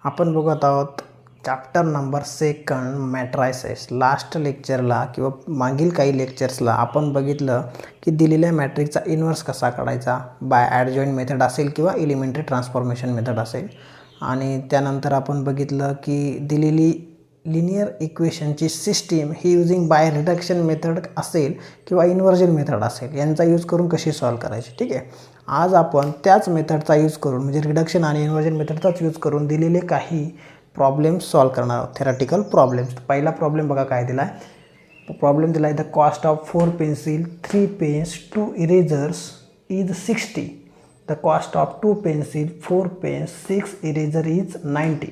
आपण बघत आहोत चॅप्टर नंबर 2 मॅट्रायसेस. लास्ट लेक्चरला किंवा मागील काही लेक्चर्सला आपण बघितलं की दिलेल्या मॅट्रिक्सचा इन्व्हर्स कसा काढायचा, बाय ॲडजॉइंट मेथड असेल किंवा एलिमेंटरी ट्रान्सफॉर्मेशन मेथड असेल. आणि त्यानंतर आपण बघितलं की दिलेली लिनियर इक्वेशनची सिस्टीम ही युजिंग बाय रिडक्शन मेथड असेल किंवा इन्व्हर्जन मेथड असेल, यांचा यूज करून कशी सॉल्व करायची. ठीक आहे, आज आपण त्याच मेथडचा यूज करून म्हणजे रिडक्शन आणि इन्व्हर्जन मेथडचाच यूज करून दिलेले काही प्रॉब्लेम्स सॉल्व करणार आहोत, थेरॅटिकल प्रॉब्लेम्स. पहिला प्रॉब्लेम बघा काय दिला आहे. प्रॉब्लेम दिला आहे, the cost of 4 pencil 3 pens 2 erasers is 60. The cost of 2 pencil 4 pens 6 eraser is 90.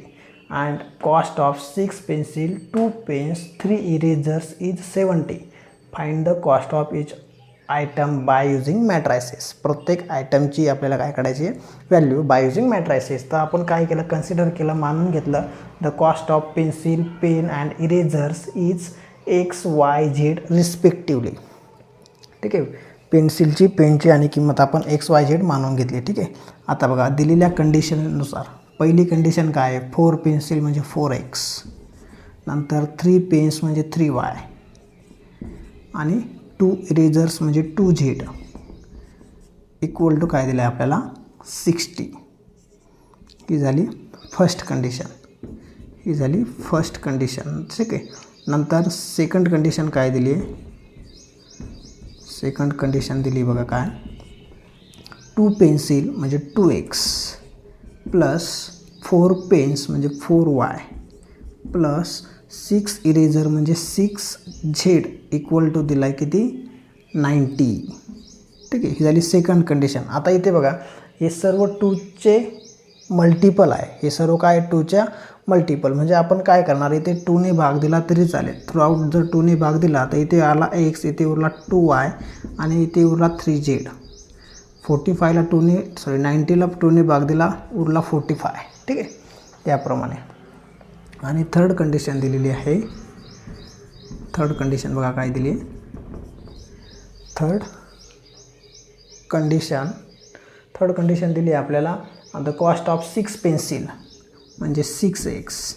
and cost of 6 pencil 2 pens 3 erasers is 70. find the cost of each item by using matrices. प्रत्येक आयटमची आपल्याला काय काढायची value by using matrices. तर आपण काय केलं, consider केलं, मानून घेतलं the cost of pencil pen and erasers is XYZ respectively. ठीक आहे, पेन्सिलची पेनची आणि किंमत आपण XYZ मानून घेतली. ठीक आहे, आता बघा दिलेल्या कंडिशननुसार पहिली कंडिशन काय आहे, 4 पेन्सिल म्हणजे 4x, नंतर 3 पेन्स म्हणजे 3y आणि 2 इरेजर्स म्हणजे 2z इक्वल टू काय दिलं आहे आपल्याला 60. ही झाली फर्स्ट कंडिशन, ही झाली फर्स्ट कंडिशन. ठीक आहे, नंतर सेकंड कंडिशन काय दिली आहे, सेकंड कंडिशन दिली बघा काय, 2 पेन्सिल म्हणजे 2x प्लस 4 पेन्स म्हणजे 4y प्लस 6 इरेजर म्हणजे 6z इक्वल टू दिला आहे किती 90. ठीक आहे, ही झाली सेकंड कंडिशन. आता इथे बघा हे सर्व 2चे मल्टिपल आहे, हे सर्व काय 2च्या मल्टिपल म्हणजे आपण काय करणार, इथे 2ने भाग दिला तरी चालेल. थ्रूआउट जर 2ने भाग दिला तर इथे आला x, इथे उरला 2y आणि इथे उरला 3z. 45ला 2ने 90ला 2ने भाग दिला, उरला 45. ठीक आहे, त्याप्रमाणे. आणि थर्ड कंडिशन दिलेली आहे, थर्ड कंडिशन बघा काय दिली आहे, थर्ड कंडिशन दिली आहे आपल्याला, द कॉस्ट ऑफ 6 पेन्सिल म्हणजे 6x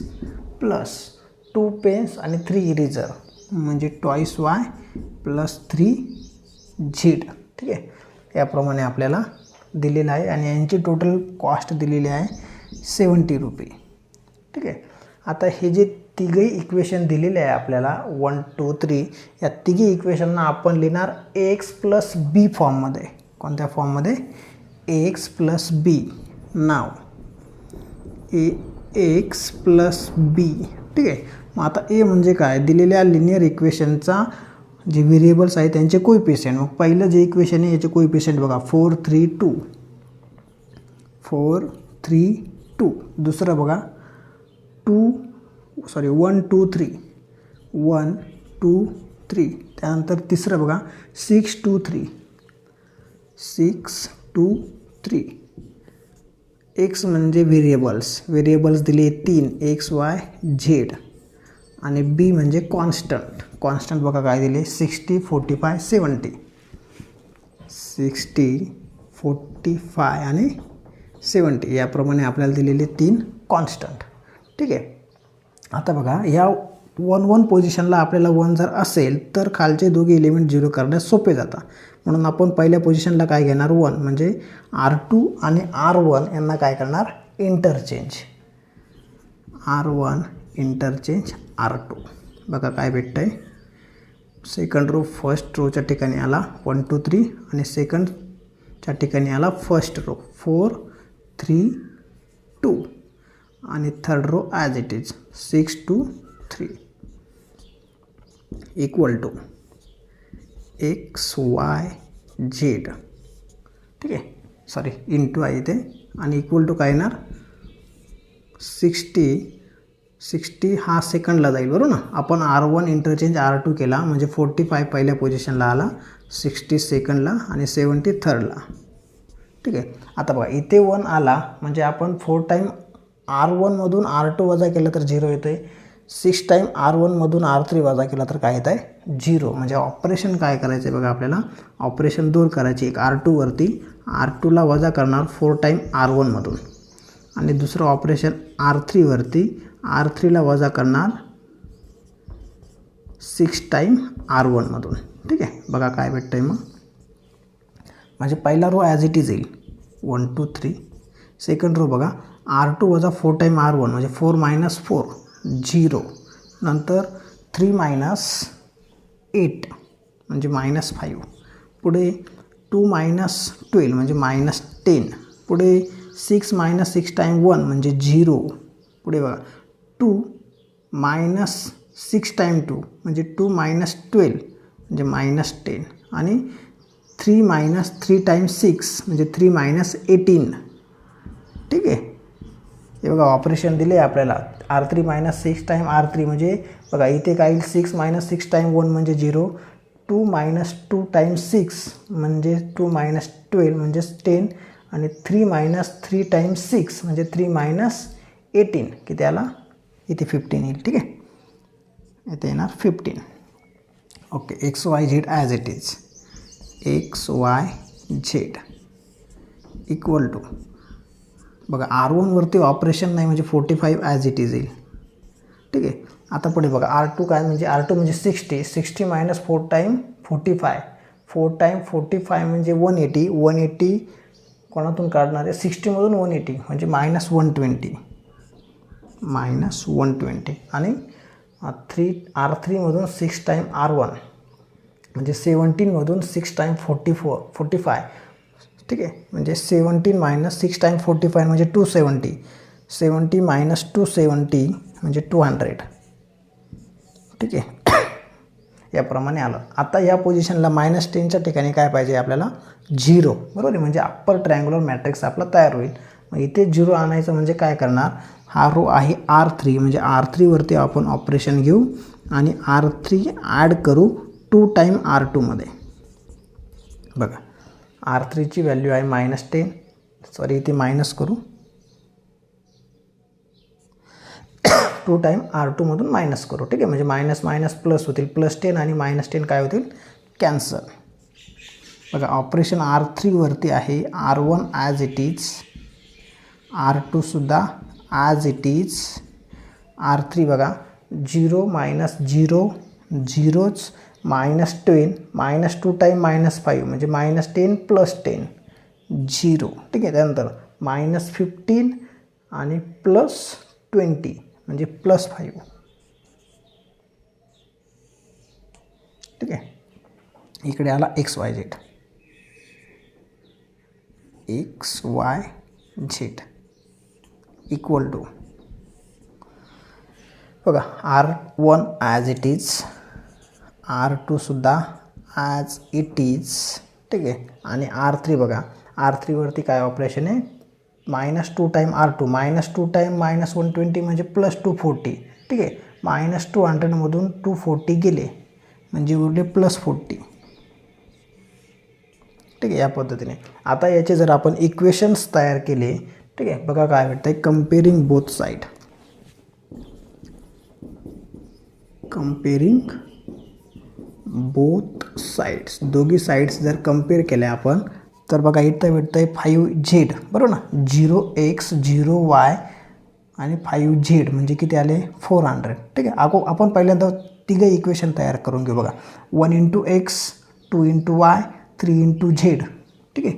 प्लस 2 पेन्स आणि 3 इरेजर म्हणजे 2y प्लस 3z. ठीक आहे, याप्रमाणे आपल्याला दिलेलं आहे आणि यांची टोटल कॉस्ट दिलेली आहे 70 रुपये. ठीक आहे, आता हे जे तिघही इक्वेशन दिलेले आहे आपल्याला 1 2 3, या तिघी इक्वेशनना आपण लिहिणार ax प्लस बी फॉर्ममध्ये. कोणत्या फॉर्ममध्ये, ax प्लस बी. नाव ax प्लस बी. ठीक आहे, मग आता ए म्हणजे काय, दिलेल्या लिनियर इक्वेशनचा जे व्हेरिएबल्स आहेत त्यांचे कोइफिशियंट. मग पहिलं जे इक्वेशन आहे याचे कोइफिशियंट बघा 4 3 2, 4 3 2. दुसरं बघा 1 2 3, 1 2 3. त्यानंतर तिसरं बघा 6 2 3, 6 2 3. एक्स म्हणजे व्हेरिएबल्स दिले 3 XY Z आणि बी म्हणजे कॉन्स्टंट बघा काय दिले 60 45 70. 60 45 आणि 70 याप्रमाणे आपल्याला दिलेले 3 कॉन्स्टंट. ठीक आहे, आता बघा ह्या 1 1 पोझिशनला आपल्याला 1 जर असेल तर खालचे दोघे एलिमेंट 0 करण्यास सोपे जातात. म्हणून आपण पहिल्या पोझिशनला काय घेणार 1 म्हणजे R2 आणि R1 यांना काय करणार इंटरचेंज, R1 इंटरचेंज R2. बघा काय भेटतं आहे, सेकंड रो फर्स्ट रोच्या ठिकाणी आला 1 2 3 आणि सेकंडच्या ठिकाणी आला फर्स्ट रो 4 3 2 आणि third row as it is 6 2 3 equal to XYZ. ठीक आहे, सॉरी इंटू आहे इथे आणि इक्वल टू काय येणार 60 हा सेकंडला जाईल बरोबर ना. आपण R1 इंटरचेंज R2 केला म्हणजे 45 पहिल्या पोझिशनला आला, 60 सेकंडला आणि 70 थर्डला. ठीक आहे, आता बघा इथे 1 आला म्हणजे आपण 4 टाईम R1मधून R2 वजा केलं तर 0 येतं आहे, 6 टाईम R1मधून R3 वजा केला तर काय येतं आहे 0. म्हणजे ऑपरेशन काय करायचं आहे बघा, आपल्याला ऑपरेशन दूर करायची. एक R2 वरती R2ला वजा करणार 4 टाईम R1मधून आणि दुसरं ऑपरेशन R3वरती R3ला वजा करणार 6 टाईम R1मधून. ठीक आहे, बघा काय भेटतं आहे. मग म्हणजे पहिला रो ॲज इट इज येईल 1 2 3. सेकंड रो बघा R2 वजा 4 टाईम R1 म्हणजे 4 - 4 0. नंतर 3 - 8 म्हणजे -5. पुढे 2 - 12 म्हणजे -10. पुढे 6 - 6 टाईम 1 म्हणजे 0. पुढे बघा 2 - 6 टाईम 2 म्हणजे 2 - 12 म्हणजे -10. आणि 3 - 3 टाईम 6 म्हणजे 3 - 18. ठीक आहे, हे बघा ऑपरेशन दिले आपल्याला. R3 - 6 टाईम R3 म्हणजे बघा इथे काय येईल 6 - 6 टाईम 1 म्हणजे 0. 2 - 2 टाईम 6 म्हणजे 2 - 12 म्हणजे 10. आणि 3 - 3 टाईम 6 म्हणजे 3 - 18 की त्याला इथे 15 येईल. ठीक आहे, इथे येणार 15. Okay, XYZ as it is. XYZ equal to बघा R1वरती ऑपरेशन नाही म्हणजे 45 ॲज इट इज येईल. ठीक आहे, आता पुढे बघा R2 काय म्हणजे R2 म्हणजे 60. 60 - 4 टाईम 45. 4 टाईम 45 म्हणजे 180. 180 कोणातून काढणार आहे 60मधून 180 म्हणजे -120. -120 आणि R3मधून 6 टाईम R1 म्हणजे 17मधून 6 टाईम 45. ठीक आहे, म्हणजे 17 - 6 टाईम 45 म्हणजे 270. 70 - 270 म्हणजे 200. ठीक आहे, याप्रमाणे आलं. आता या पोझिशनला -10च्या ठिकाणी काय पाहिजे आपल्याला 0. बरोबर आहे, म्हणजे अप्पर ट्रायंग्युलर मॅट्रिक्स आपला तयार होईल. मग इथे 0 आणायचं म्हणजे काय करणार, हा रो आहे R3 म्हणजे R3वरती आपण ऑपरेशन घेऊ आणि R3 ॲड करू 2 टाईम R2मध्ये. बघा R3ची व्हॅल्यू आहे -10. सॉरी इथे मायनस करू 2 टाईम R2मधून मायनस करू. ठीक आहे, म्हणजे मायनस मायनस प्लस होतील. +10 आणि -10 काय होतील कॅन्सल. बघा ऑपरेशन R3वरती आहे R1 ॲज इट इज. R2सुद्धा ॲज इट इज. R3 बघा 0 - 0 0च -10 -2 टाईम -5 म्हणजे -10 + 10 0. ठीक आहे, त्यानंतर -15 आणि +20 म्हणजे +5. ठीक आहे, इकडे आला XYZ. XYZ इक्वल टू बघा R1 ॲज इट इज. R2सुद्धा ॲज इट इज. ठीक आहे, आणि R3 बघा R3वरती काय ऑपरेशन आहे -2 टाईम R2 -2 टाईम -120 म्हणजे +240. ठीक आहे, -200मधून 240 गेले म्हणजे उरले +40. ठीक आहे, या पद्धतीने. आता याचे जर आपण इक्वेशन्स तयार केले, ठीक आहे, बघा काय भेटतं आहे कंपेअरिंग बोथ साईड. कंपेअरिंग बोथ साईड्स, दोघी साईड्स जर कंपेअर केल्या आपण तर बघा इथं भेटतं आहे 5Z. बरोबर ना, 0x 0y आणि 5Z म्हणजे किती आले 400. ठीक आहे, आपण पहिल्यांदा तिघं इक्वेशन तयार करून घेऊ. बघा 1 × x 2 × y 3 × z. ठीक आहे,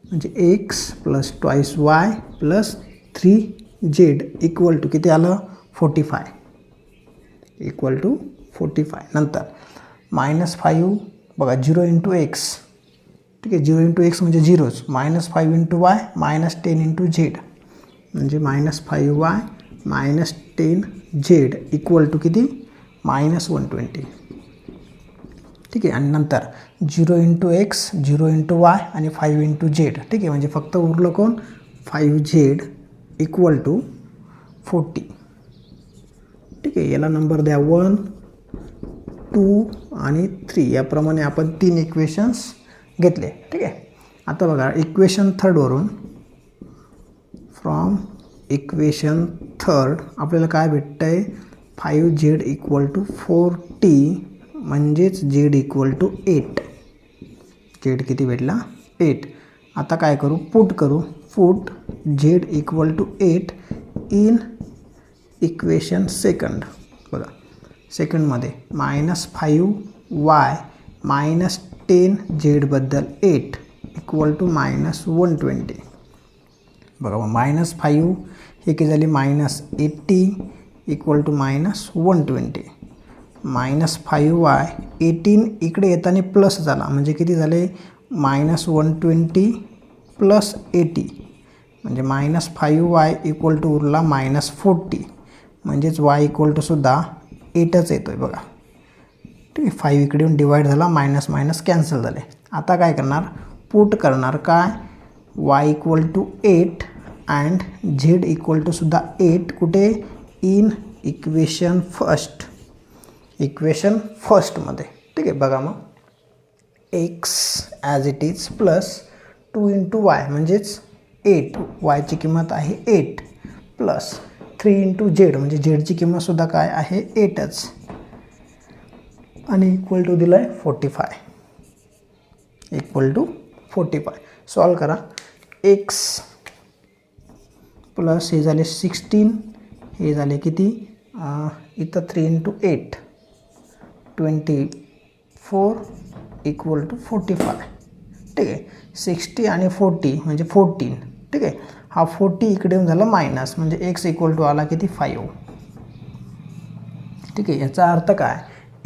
म्हणजे x + 2y + 3z equal to किती आलं 45. Equal to 45. नंतर -5 बघा 0 × x. ठीक आहे, 0 × x म्हणजे 0च. -5 × y -10 × z म्हणजे -5y -10z इक्वल टू किती -120. ठीक आहे, आणि नंतर 0 × x 0 × y आणि 5 × z. ठीक आहे, म्हणजे फक्त उरलं कोण 5z इक्वल टू 40. ठीक आहे, याला नंबर द्या 1 2 आणि 3. याप्रमाणे आपण 3 इक्वेशन्स घेतले. ठीक आहे, आता बघा इक्वेशन 3वरून फ्रॉम इक्वेशन 3 आपल्याला काय भेटतं आहे 5z इक्वल टू 40 म्हणजेच z इक्वल टू 8. z किती भेटला 8. आता काय करू पुट करू. Put Z equal to 8 in equation second. बघा सेकंडमध्ये -5y -10 झेडबद्दल 8 इक्वल टू -120. बघा -5 हे किती झाली -80 इक्वल टू -120. -5y 18 इकडे येताना प्लस झाला म्हणजे किती झाले -120 प्लस 80 म्हणजे -5y इक्वल टू उरला -40 म्हणजेच y इक्वल टू सुद्धा 8च येतो आहे. बघा ठीक आहे 5 इकडे येऊन डिवाईड झाला मायनस मायनस कॅन्सल झाले. आता काय करणार पुट करणार काय y equal to 8 and z equal to सुद्धा 8 कुठे इन इक्वेशन फर्स्टमध्ये. ठीक आहे बघा मग x as it is plus 2 into Y म्हणजेच 8 वायची किंमत आहे 8 प्लस 3 इंटू झेड म्हणजे झेडची किंमतसुद्धा काय आहे 8च आणि इक्वल टू दिलं आहे 45 इक्वल टू 45. सॉल्व करा x प्लस हे झाले 16 हे झाले किती इथं 3 इंटू 8 24 इक्वल टू 45. ठीक आहे 60 आणि 40 म्हणजे 14. ठीक आहे हा 40 इकडे येऊन झाला मायनस म्हणजे x इक्वल टू आला किती 5. ठीक आहे याचा अर्थ काय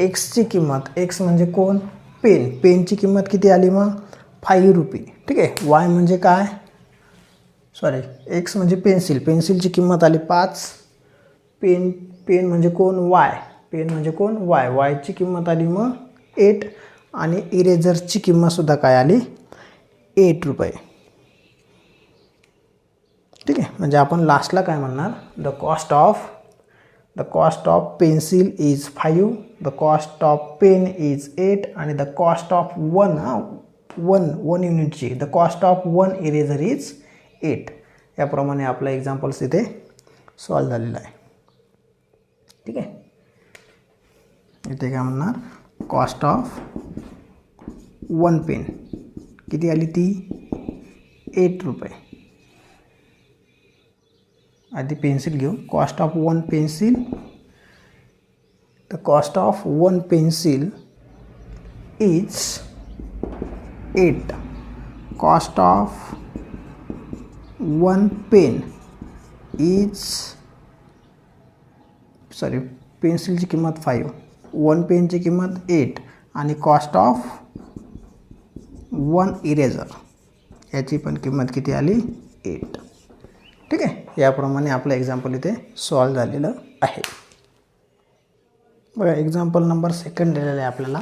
एक्सची किंमत x म्हणजे कोण पेनची किंमत किती आली मग 5 रुपये. ठीक आहे y म्हणजे काय सॉरी x म्हणजे पेन्सिलची किंमत आली 5. पेन म्हणजे कोण वायची किंमत आली मग 8 आणि इरेझरची किंमतसुद्धा काय आली 8 रुपये. ठीक आहे म्हणजे आपण लास्टला काय म्हणणार the cost of pencil is 5 the cost of pen is 8 आणि द कॉस्ट ऑफ वन युनिटची the cost of 1 eraser is 8. याप्रमाणे आपला एक्झाम्पल्स इथे सॉल्व झालेला आहे. ठीक आहे इथे काय म्हणणार कॉस्ट ऑफ 1 पेन किती आली ती 8 रुपये. आधी पेन्सिल घेऊ cost of 1 pencil the cost of 1 pencil is 8 cost of 1 pen is sorry पेन्सिलची किंमत 5 1 पेनची किंमत 8 आणि कॉस्ट ऑफ 1 इरेझर याची पण किंमत किती आली 8. ठीक आहे याप्रमाणे आपलं एक्झाम्पल इथे सॉल्व झालेलं आहे. बघा एक्झाम्पल नंबर 2 दिलेलं आहे आपल्याला.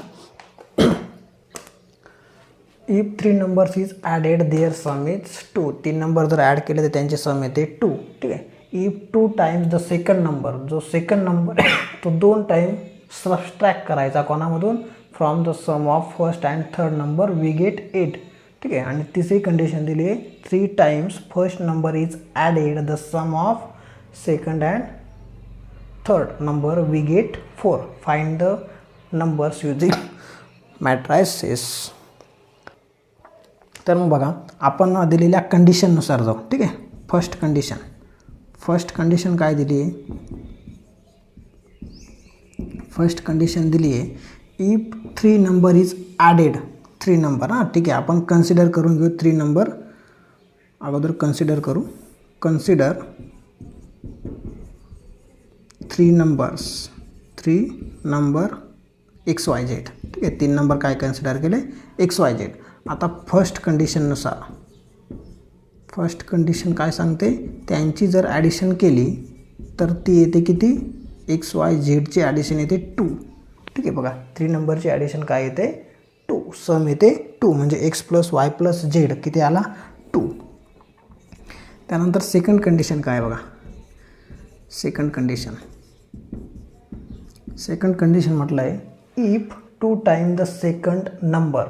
If 3 numbers is added their sum is 2. 3 number जर ॲड केले तर त्यांचे सम येते 2. ठीक आहे if 2 times the second number जो सेकंड नंबर तो 2 टाइम सबस्ट्रॅक्ट करायचा कोणामधून from the sum of first and third number we get 8. ठीक आहे आणि तिसरी कंडिशन दिली आहे 3 times first number is added the sum of second and third number we get 4. Find the numbers using matrices. तर मग बघा आपण दिलेल्या कंडिशननुसार जाऊ. ठीक आहे फर्स्ट कंडिशन काय दिली आहे फर्स्ट कंडिशन दिली आहे if 3 number is added 3 number हां ठीक आहे आपण कन्सिडर करून घेऊ 3 नंबर अगोदर कन्सिडर करू. Consider 3 number XYZ. ठीक आहे 3 नंबर काय कन्सिडर केले XYZ. आता फर्स्ट कंडिशन काय सांगते त्यांची जर ॲडिशन केली तर ती येते किती XYZची ॲडिशन येते 2. ठीक आहे बघा 3 नंबरची ॲडिशन काय येते 2 सम येते 2 म्हणजे x plus y plus Z किती आला 2. त्यानंतर सेकंड कंडिशन काय बघा सेकंड कंडिशन म्हटलं आहे if 2 time the second number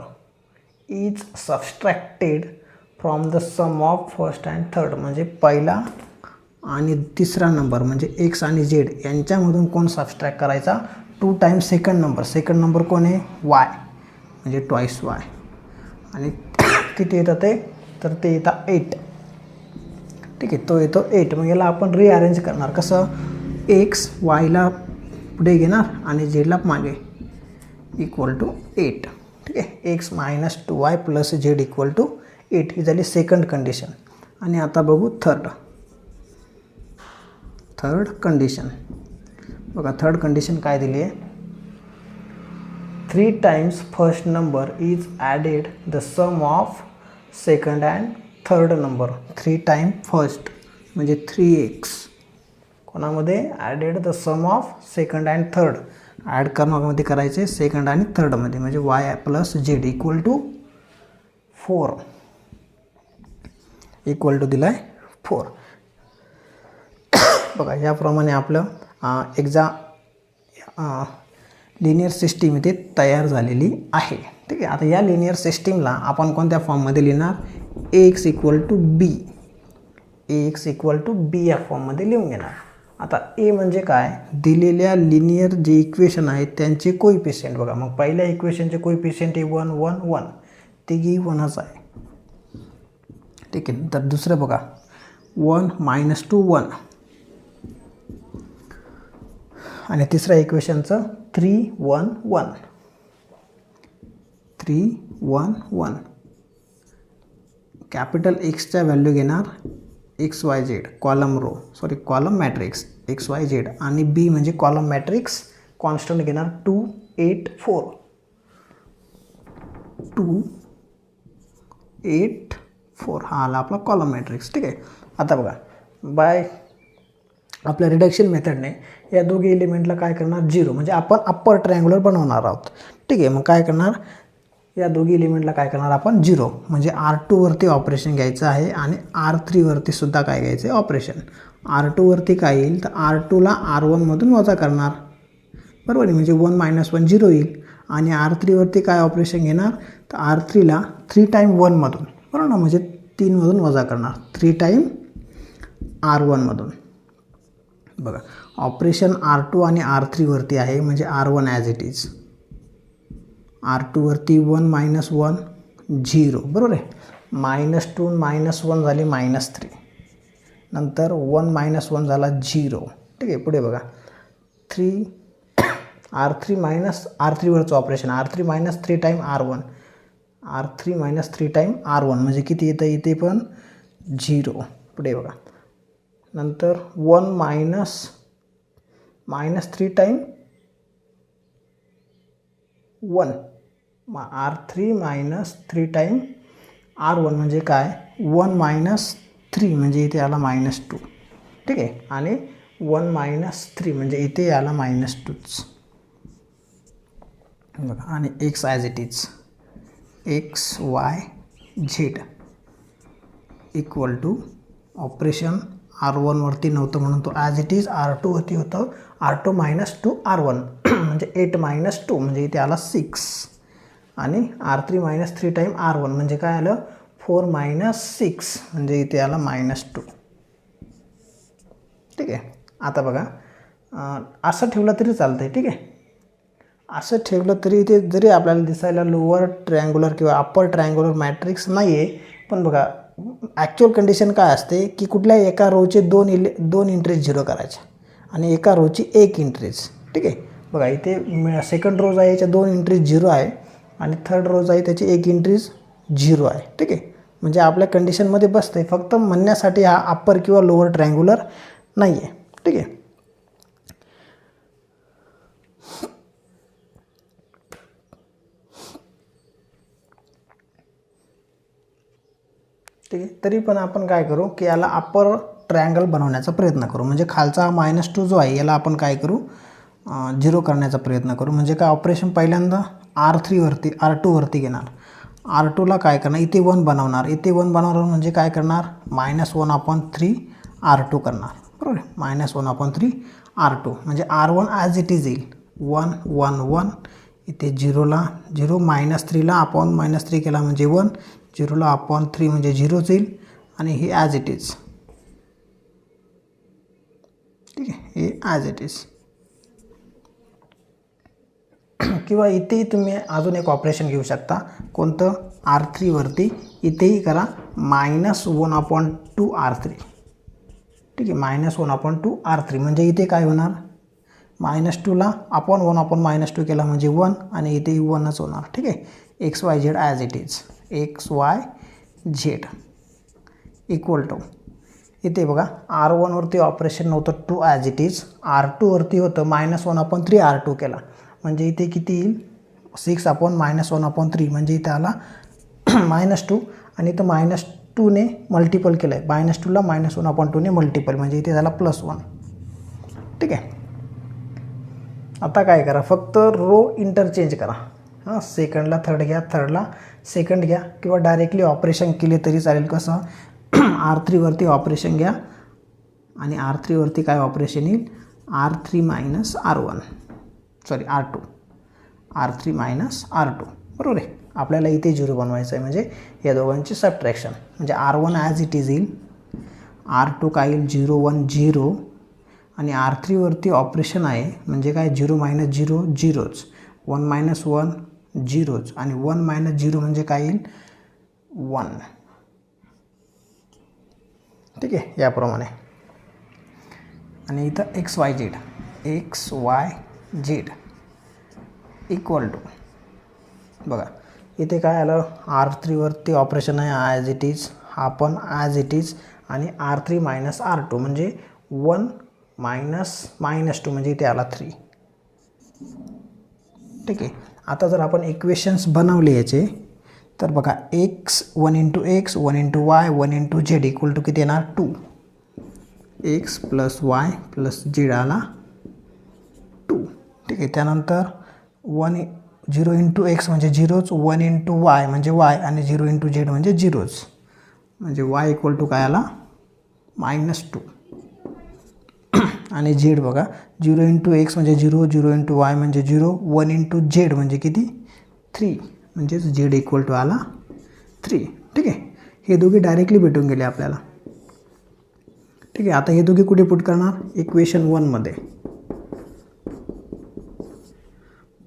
is subtracted from the sum of first and third म्हणजे पहिला आणि तिसरा नंबर म्हणजे x आणि z यांच्यामधून कोण सबस्ट्रॅक्ट करायचा 2 टाइम्स सेकंड नंबर कोण आहे y म्हणजे ट्वाईस y आणि किती येतं ते तर ते येतं 8. ठीक आहे, तो येतो 8. मग याला आपण रिअरेंज करणार कसं, एक्स वायला पुढे घेणार आणि झेडला मागे, इक्वल टू 8. ठीक आहे, X minus 2y plus Z equal to 8 ही झाली सेकंड कंडिशन. आणि आता बघू थर्ड कंडिशन. बघा थर्ड कंडिशन काय दिली आहे, 3 times first number is added the sum of second and third number. 3 time first म्हणजे 3x कोणामध्ये, added the sum of second and third, add करण्यामध्ये करायचे सेकंड आणि थर्डमध्ये, म्हणजे y plus Z equal to 4, equal to दिला आहे 4. बघा याप्रमाणे आपलं लिनियर सिस्टीम इथे तयार झालेली आहे. ठीक आहे, आता या लिनियर सिस्टीमला आपण कोणत्या फॉर्ममध्ये लिहिणार, ax इक्वल टू बी या फॉर्ममध्ये लिहून घेणार. आता ए म्हणजे काय, दिलेल्या लिनियर जे इक्वेशन आहेत त्यांचे कोइफिशियंट. बघा मग पहिल्या इक्वेशनचे कोइफिशियंट आहे 1 1 1, तिघी 1च आहे. ठीक आहे, तर दुसरं बघा 1 - 2 1, आणि तिसऱ्या इक्वेशनचं 3 1 1, 3 1 1. कॅपिटल एक्सच्या व्हॅल्यू घेणार XYZ कॉलम मॅट्रिक्स XYZ, आणि बी म्हणजे कॉलम मॅट्रिक्स कॉन्स्टंट घेणार 2 8 4, 2 8 4 हा आला आपला कॉलम मॅट्रिक्स. ठीक आहे, आता बघा बाय आपल्या रिडक्शन मेथडने या दोघी एलिमेंटला काय करणार, 0, म्हणजे आपण अप्पर ट्रायंग्युलर बनवणार आहोत. ठीक आहे, मग काय करणार, या दोघी एलिमेंटला काय करणार आपण 0, म्हणजे R2 वरती ऑपरेशन घ्यायचं आहे आणि R3 वरती सुद्धा काय घ्यायचं आहे ऑपरेशन. R2 वरती काय येईल, तर R2ला R1 मधून वजा करणार, बरोबर आहे, म्हणजे 1 - 1 0 येईल. आणि R3 वरती काय ऑपरेशन घेणार, तर R3ला 3 टाइम 1 मधून, बरोबर ना, म्हणजे 3 मधून वजा करणार, 3 टाइम R1 मधून. बघा ऑपरेशन R2 आणि R3 वरती आहे, म्हणजे R1 as it is. R2 वरती 1 - 1 0, बरोबर आहे, -2 - 1 झाली -3, नंतर 1 - 1 झाला 0. ठीक आहे, पुढे बघा 3 R3 वरचं operation, R3 - 3 time R1, R3 - 3 time R1 म्हणजे किती येतं, इथे पण 0. पुढे बघा नंतर 1 - 3 टाइम 1, R3 - 3 टाइम R1 म्हणजे काय, 1 - 3 म्हणजे इथे आला -2. ठीक आहे, आणि 1 - 3 म्हणजे इथे आला -2च. बघा आणि x as it is XYZ equal to operation R1 वरती नव्हतं म्हणून तो ॲज इट इज R2 वरती होतं, R2 - 2 R1 म्हणजे 8 - 2 म्हणजे इथे आला 6, आणि R3 - 3 टाइम R1 म्हणजे काय आलं 4 - 6 म्हणजे इथे आला -2. ठीक आहे, आता बघा असं ठेवलं तरी चालतं आहे. ठीक आहे, असं ठेवलं तरी इथे जरी आपल्याला दिसायला लोअर ट्रायंग्युलर किंवा अप्पर ट्रायंग्युलर मॅट्रिक्स नाही आहे, पण बघा ॲक्च्युअल कंडिशन काय असते की कुठल्याही एका रोचे दोन एंट्रीज 0 करायच्या आणि एका रोची 1 एंट्रीज. ठीक आहे, बघा इथे सेकंड रोज आहे याच्या 2 एंट्रीज 0 आहे, आणि थर्ड रोज आहे त्याची 1 एंट्रीज 0 आहे. ठीक आहे, म्हणजे आपल्या कंडिशनमध्ये बसतं आहे, फक्त म्हणण्यासाठी हा अप्पर किंवा लोअर ट्रायंग्युलर नाही आहे. ठीक आहे, ठीक आहे, तरी पण आपण काय करू की याला अप्पर ट्रायंगल बनवण्याचा प्रयत्न करू, म्हणजे खालचा -2 जो आहे याला आपण काय करू 0 करण्याचा प्रयत्न करू. म्हणजे काय ऑपरेशन पहिल्यांदा R2 वरती घेणार, R2ला काय करणार, इथे 1 बनवणार, इथे 1 बनवणार म्हणजे काय करणार -1/3 R2 करणार, बरोबर आहे, -1/3 R2 म्हणजे R1 ॲज इट इज येईल 1 1 1, इथे 0ला 0 -3ला अपॉन -3 केला म्हणजे 1, 0ला अपॉन 3 म्हणजे 0च येईल, आणि हे ॲज इट इज. ठीक आहे, हे ॲज इट इज. किंवा इथेही तुम्ही अजून एक ऑपरेशन घेऊ शकता, कोणतं R3 वरती इथेही करा -1/2 R3, ठीक आहे. -1/2 R3 म्हणजे इथे काय होणार, -2ला आपण 1/-2 केला म्हणजे 1 आणि इथे 1च होणार. ठीक आहे. XYZ as it is, XYZ equal to इथे बघा R1वरती ऑपरेशन नव्हतं 2 ॲज इट इज, R2वरती होतं -1/3 R2 केला म्हणजे इथे किती येईल 6/-1/3 म्हणजे इथे आला -2 आणि इथं -2ने मल्टिपल केलं आहे, -2ला -1/2ने मल्टिपल म्हणजे इथे झाला +1. ठीक आहे. आता काय करा, फक्त रो इंटरचेंज करा. हां, सेकंडला थर्ड घ्या, थर्डला सेकंड घ्या किंवा डायरेक्टली ऑपरेशन केले तरी चालेल. कसं R3वरती ऑपरेशन घ्या आणि R3वरती काय ऑपरेशन येईल, R3 - R1 sorry R2, R3 - R2 बरोबर आहे. आपल्याला इथे 0 बनवायचं आहे म्हणजे या दोघांची सबट्रॅक्शन म्हणजे R1 ॲज इट इज येईल, R2 काय येईल 0 1 0 आणि R3वरती ऑपरेशन आहे म्हणजे काय 0 - 0 0च, 1 - 1 0च आणि 1 - 0 म्हणजे काय येईल 1. ठीक आहे, याप्रमाणे. आणि इथं XYZ इक्वल टू बघा इथे काय आलं, R3वरती ऑपरेशन आहे ॲज इट इज, हा पण ॲज इट इज आणि R3 - R2 म्हणजे 1 - -2 म्हणजे इथे आला 3. ठीक आहे. आता जर आपण इक्वेशन्स बनवले याचे तर बघा 1 × X 1 × Y 1 × Z equal to किती येणार 2. X + Y + Z आला 2. ठीक आहे. त्यानंतर 0 × X म्हणजे 0च, 1 × Y म्हणजे Y आणि 0 × Z म्हणजे 0च म्हणजे Y इक्वल टू काय आला -2 आणि Z बघा 0 × X म्हणजे 0, 0 × Y म्हणजे 0, 1 × Z म्हणजे किती 3 म्हणजे Z इक्वल टू आला 3. ठीक आहे. हे दोघे डायरेक्टली भेटून गेले आपल्याला. ठीक आहे. आता हे दोघे कुठे पुट करणार, इक्वेशन 1 मध्ये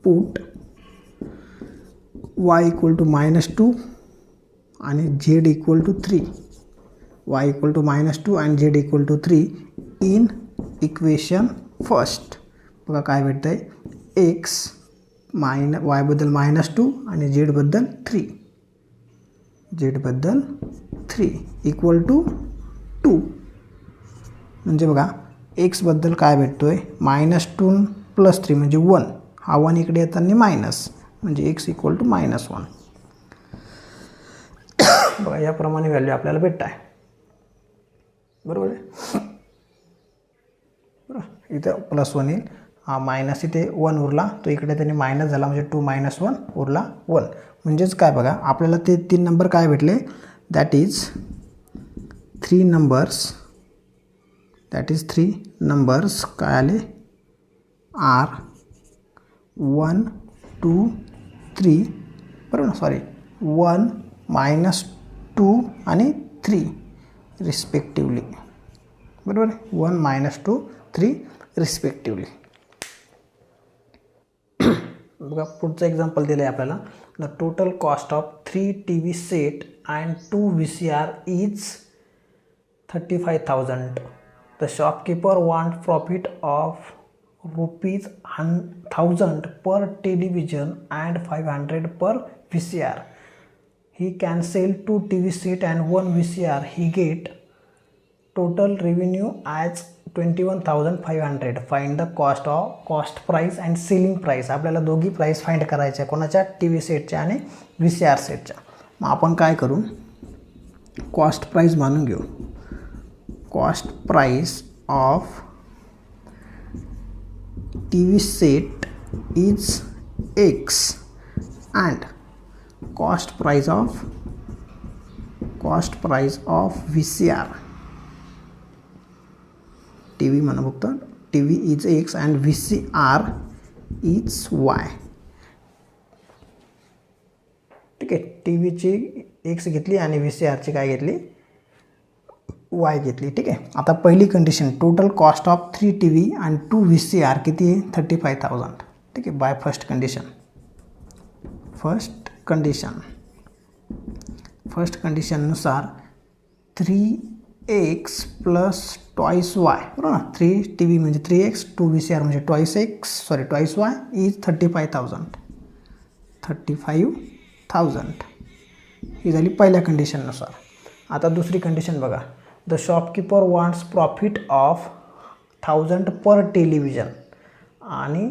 पुट Y इक्वल टू -2 आणि Z equal to 3, Y equal to -2 आणि Z equal to 3 in equation first. बघा काय भेटतं आहे, X Y बद्दल -2 आणि Z बद्दल 3 इक्वल टू 2 म्हणजे बघा X बद्दल काय भेटतो आहे -2 + 3 म्हणजे 1, हा 1 इकडे येताना मायनस म्हणजे X इक्वल टू -1. बघा याप्रमाणे व्हॅल्यू आपल्याला भेटत आहे. बरोबर आहे. इथं +1 येईल, हा मायनस इथे 1 उरला, तो इकडे त्याने मायनस झाला म्हणजे 2 - 1 उरला 1 म्हणजेच काय बघा आपल्याला ते 3 नंबर काय भेटले, दॅट इज 3 नंबर्स काय आले R1 2 3 बरोबर ना, सॉरी 1 -2 आणि 3 रिस्पेक्टिवली. बरोबर आहे, 1 -2 3 रिस्पेक्टिवली. बघा पुढचं एक्झाम्पल दिलं आहे आपल्याला, the total cost of 3 TV set and 2 VCR is 35,000. The shopkeeper want profit of ₹1,000 per television and 500 per VCR. He can sell 2 TV set and 1 VCR. He get total revenue as 21,500. Find the cost price and selling price. आपल्याला दोघी price find करायच्या, कोणाच्या TV सेटच्या आणि VCR सेटच्या. मग आपण काय करू, कॉस्ट प्राइस मानून घेऊ. Cost price of TV set is X and cost price of VCR TV म्हणा फक्त, TV is X and VCR is Y. ठीक आहे. TVची X घेतली आणि VCRची काय घेतली Y घेतली. ठीक आहे. आता पहिली condition, total cost of 3 TV आणि 2 VCR किती आहे 35,000. ठीक आहे. बाय फर्स्ट कंडिशन नुसार 3 एक्स प्लस ट्वाईस वाय, बरोबर ना. 3 TV म्हणजे 3x, 2 VCR म्हणजे ट्वाईस वाय इज 35,000. ही झाली पहिल्या कंडिशननुसार. आता दुसरी कंडिशन बघा. The shopkeeper wants profit of 1000 per television आणि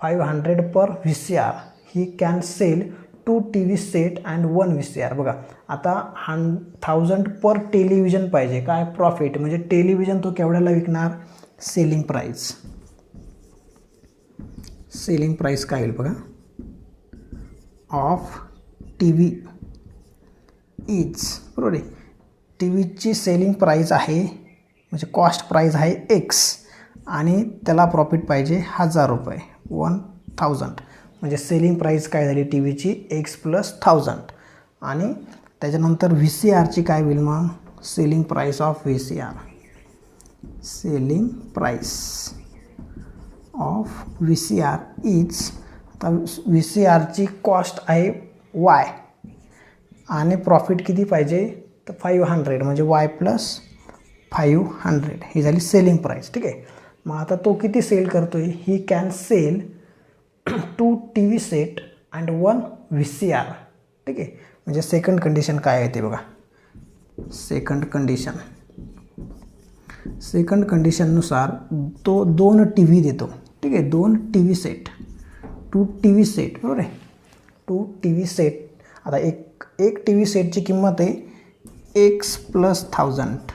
500 per VCR. He can sell 2 TV set and 1 VCR. बघा आता 1000 पर टेलिव्हिजन पाहिजे. काय प्रॉफिट म्हणजे टेलिव्हिजन तो केवढ्याला विकणार, सेलिंग प्राईस काय येईल बघा, ऑफ TV इज, बरोबर आहे. TVची सेलिंग प्राईस आहे म्हणजे कॉस्ट प्राईस आहे X आणि त्याला प्रॉफिट पाहिजे 1000 रुपये, 1000. म्हणजे सेलिंग प्राईस काय झाली TVची X प्लस 1000. आणि त्याच्यानंतर VCRची काय होईल मग, selling price of VCR, selling price of VCR is, आता VCRची कॉस्ट आहे Y आणि प्रॉफिट किती पाहिजे तर 500 म्हणजे Y प्लस 500. ही झाली सेलिंग प्राईस. ठीक आहे. मग आता तो किती सेल करतो आहे, he can sell 2 TV set and 1 VCR. ठीक आहे. म्हणजे सेकंड कंडिशन काय आहे ते बघा. सेकंड कंडिशननुसार तो 2 TV देतो. ठीक आहे. 2 TV सेट, 2 TV सेट, बरोबर आहे. 2 TV सेट. आता एक TV सेटची किंमत आहे X प्लस 1000,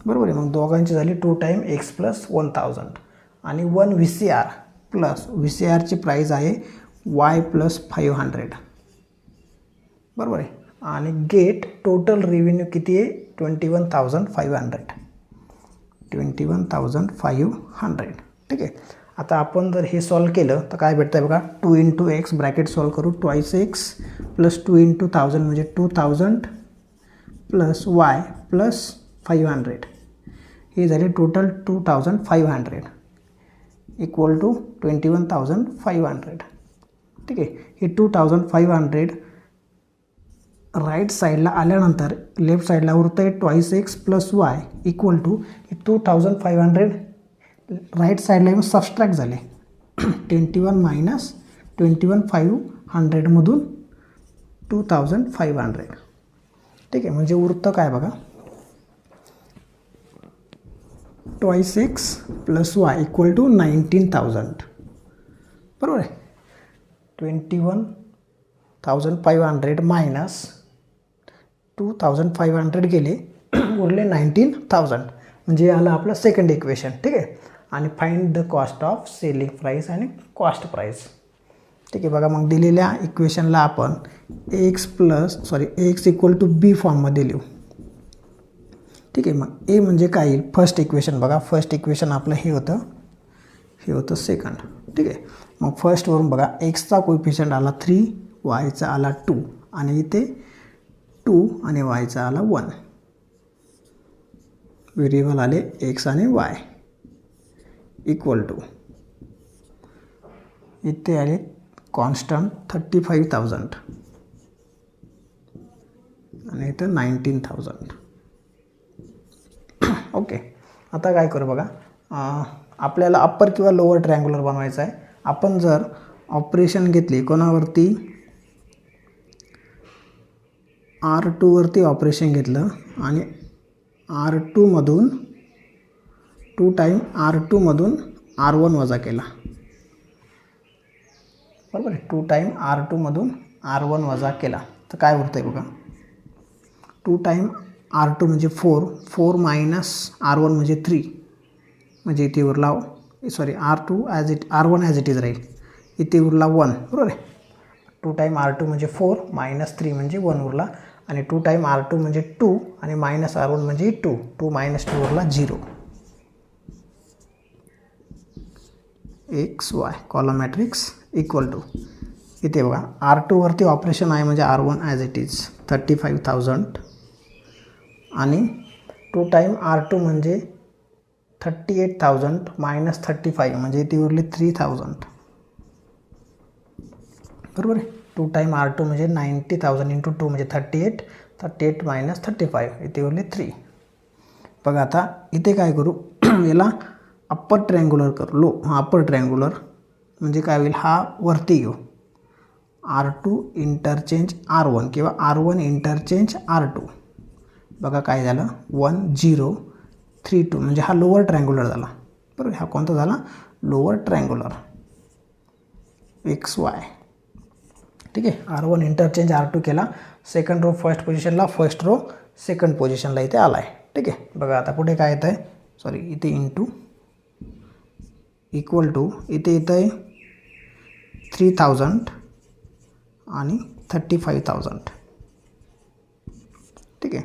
बरोबर आहे. मग दोघांची झाली 2 टाईम X प्लस 1000 आणि 1 VCR प्लस VCRची प्राईस आहे Y प्लस 500, बरोबर आहे. आणि गेट टोटल रेव्हेन्यू किती आहे 21,500. ठीक आहे. आता आपण जर हे सॉल्व केलं तर काय भेटतं आहे बघा, 2 × X ब्रॅकेट सॉल्व करू, ट्वाईस X प्लस 2 × 1000 म्हणजे 2000 प्लस Y प्लस 500. ही झाली टोटल 2500 इक्वल टू 21,500. ठीक आहे. ही 2500 राईट साईडला आल्यानंतर लेफ्ट साईडला उरतं आहे twice X plus Y equal to 2500 right साईडला येऊन सबस्ट्रॅक्ट झाले 21 मायनस 21,500मधून 2500. ठीक आहे. म्हणजे उरतं काय बघा, twice X plus Y equal to 19,000, बरोबर आहे. 21,500 मायनस 2,500 गेले, उरले 19,000. म्हणजे आलं आपलं सेकंड इक्वेशन. ठीक आहे. आणि find the cost of selling price आणि कॉस्ट प्राईस. ठीक आहे. बघा मग दिलेल्या इक्वेशनला आपण एक्स इक्वल टू B फॉर्ममध्ये लिहू. ठीक आहे. मग ए म्हणजे काय येईल, फर्स्ट इक्वेशन बघा. फर्स्ट इक्वेशन आपलं हे होतं सेकंड. ठीक आहे. मग फर्स्टवरून बघा एक्सचा कोइफिशियंट आला 3, वायचा आला 2 आणि इथे 2 आणि वायचा आला 1. व्हेरिएबल आले एक्स आणि वाय इक्वल टू, इथे आले कॉन्स्टंट 35,000 आणि इथं 19,000. ओके. आता काय करू बघा, आपल्याला अप्पर किंवा लोअर ट्रायंग्युलर बनवायचं आहे. आपण जर ऑपरेशन घेतली कोणावरती, R2 वरती ऑपरेशन घेतलं आणि R2 मधून 2 टाईम R2 मधून R1 वजा केला, बरोबर आहे. 2 टाईम R2 मधून R1 वजा केला तर काय उरतं आहे बघा, 2 टाईम R2 म्हणजे 4 मायनस R1 म्हणजे 3, म्हणजे इथे उरला R1 ॲज इट इज राहील, इथे उरला 1, बरोबर आहे. 2 टाईम R2 म्हणजे 4 मायनस 3 म्हणजे 1 उरला आणि 2 टाईम R2 म्हणजे 2 आणि मायनस R1 म्हणजे 2 मायनस 2 उरला 0. X Y column matrix equal to, इथे बघा R2 वरती ऑपरेशन आहे म्हणजे R1 ॲज इट इज 35,000 आणि 2 टाईम R2 म्हणजे 38,000 मायनस 35 म्हणजे इथे उरले 3,000, बरोबर आहे. 2 टाईम R2 म्हणजे 90,000 इंटू 2 म्हणजे 38 मायनस 35 इथे उरले 3. बघा आता इथे काय करू याला अप्पर ट्रँग्युलर करू, लो अप्पर ट्रँग्युलर म्हणजे काय होईल, हा वरती घेऊ R2 इंटरचेंज R1 किंवा R1 इंटरचेंज R2. बघा काय झालं 1 0 3 2 म्हणजे हा लोअर ट्रँग्युलर झाला बरोबर. हा कोणता झाला, लोअर ट्रँग्युलर XY. ठीक आहे, R1 इंटरचेंज R2 केला, सेकंड रो फर्स्ट पोझिशनला, फर्स्ट रो सेकंड पोझिशनला इथे आला आहे. ठीक आहे, बघा आता पुढे काय येतं आहे, सॉरी इथे इंटू इक्वल टू इथे येतं आहे 3000 आणि 35,000. ठीक आहे,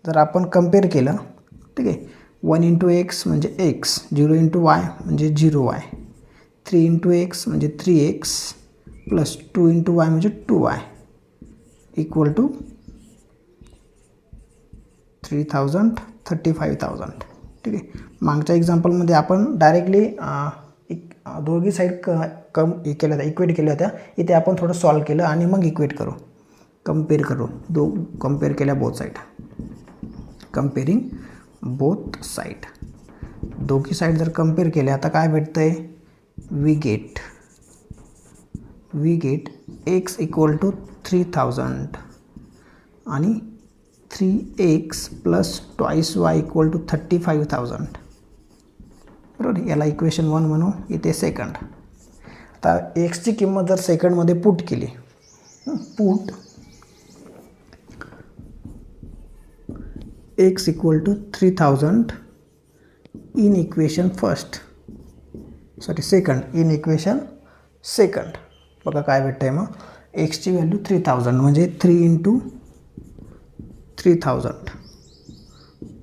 जर आपण कम्पेअर केलं, ठीक आहे, 1 इंटू एक्स म्हणजे एक्स, 0 इंटू वाय म्हणजे 0y, 3 इंटू एक्स म्हणजे 3x प्लस 2 इंटू वाय म्हणजे 2y इक्वल टू 3000 35,000. ठीक आहे, मागच्या एक्झाम्पलमध्ये आपण डायरेक्टली दोघी साईड केल्या होत्या, इक्वेट केल्या होत्या. इथे आपण थोडं सॉल्व केलं आणि मग इक्वेट करू, कम्पेअर करू, कम्पेअर केल्या both side, comparing both side. दोघी साईड जर कम्पेअर केल्या आता काय भेटतं आहे, we get X equal to 3000 आणि 3x plus twice Y equal to 35,000 बरोबर. याला इक्वेशन 1 म्हणू, इथे सेकंड. आता एक्सची किंमत जर सेकंडमध्ये पुट केली, put X equal to 3000 in equation first, sorry second, in equation second. बघा काय भेटतं आहे मग, एक्सची व्हॅल्यू 3000 म्हणजे 3 into 3000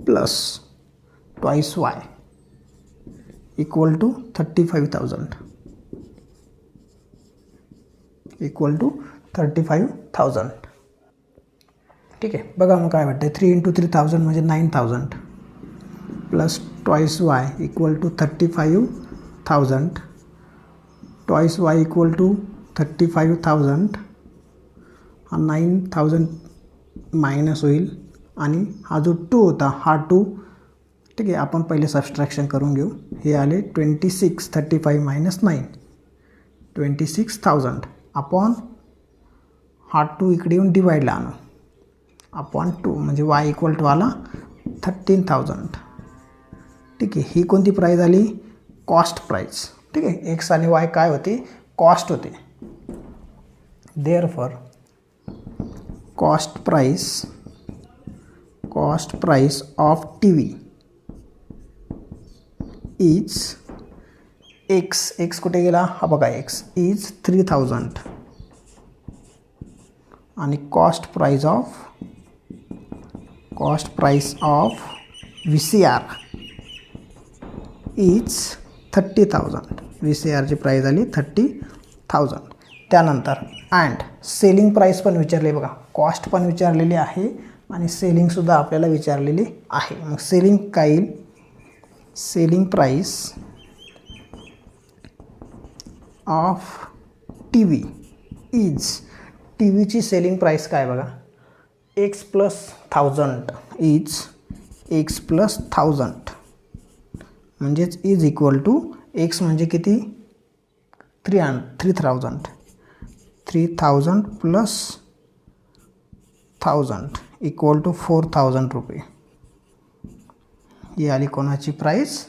plus twice Y equal to 35,000 equal to 35,000. ठीक आहे, बघा मग काय वाटतं, 3 इंटू 3000 म्हणजे 9000 plus twice Y equal to 35,000, twice Y equal to 35,000, हा 9000 मायनस होईल आणि हा जो 2 होता हा 2. ठीक आहे, आपण पहिले सबस्ट्रॅक्शन करून घेऊ. हे आले 26, 35 मायनस 9 26,000 अपॉन हा 2 इकडे येऊन डिवाईडला आणू, अपॉन 2 म्हणजे y इक्वल टू आला 13,000. ठीक आहे, ही कोणती प्राईज आली, कॉस्ट प्राईज. ठीक आहे, एक्स आणि वाय काय होती, कॉस्ट होते. Therefore cost price of TV is x कुठे गेला, हा बघा एक्स इज 3000 आणि cost price of VCR is 30,000. VCRची प्राईस आली 30,000. त्यानंतर अँड सेलिंग प्राईस पण विचारली, बघा कॉस्ट पण विचारलेली आहे आणि सेलिंगसुद्धा आपल्याला विचारलेली आहे. मग सेलिंग काय येईल, selling price of TV is, TVची सेलिंग प्राईस काय बघा, x plus 1000 is x plus 1000 म्हणजेच इज इक्वल टू एक्स म्हणजे किती 3,000 प्लस 1000 इक्वल टू 4,000 रुपये. ही आली कोणाची प्राईस,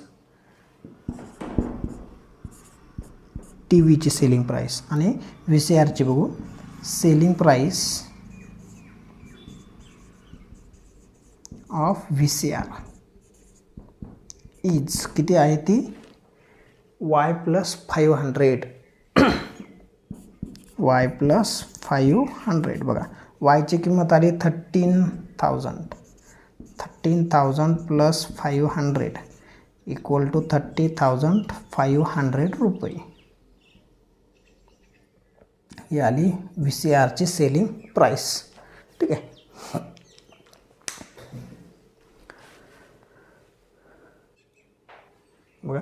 TVची सेलिंग प्राईस. आणि VCRची बघू, selling price of VCR is किती आहे ती y प्लस 500 y प्लस 500. बघा yची किंमत आली 13,000 प्लस 500 इक्वल टू 30,500 रुपये. ही आली VCRची सेलिंग प्राईस. ठीक आहे, बघा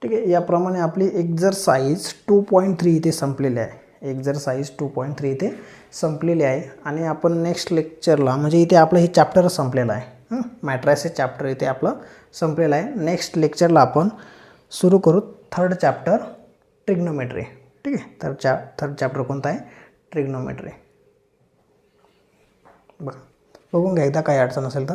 ठीक आहे. याप्रमाणे आपली एक्झरसाइज 2.3 इथे संपलेली आहे. एक्झरसाइज 2.3 इथे संपलेली आहे आणि आपण नेक्स्ट लेक्चरला म्हणजे इथे आपलं हे चॅप्टर संपलेलं आहे. मॅट्रायसेस चॅप्टर इथे आपलं संपलेलं आहे. नेक्स्ट लेक्चरला आपण सुरू करू थर्ड चॅप्टर ट्रिग्नोमेट्री. ठीक आहे, थर्ड चॅप्टर कोणता आहे? ट्रिग्नोमेट्री. बघून घ्या एकदा काही अडचण असेल तर.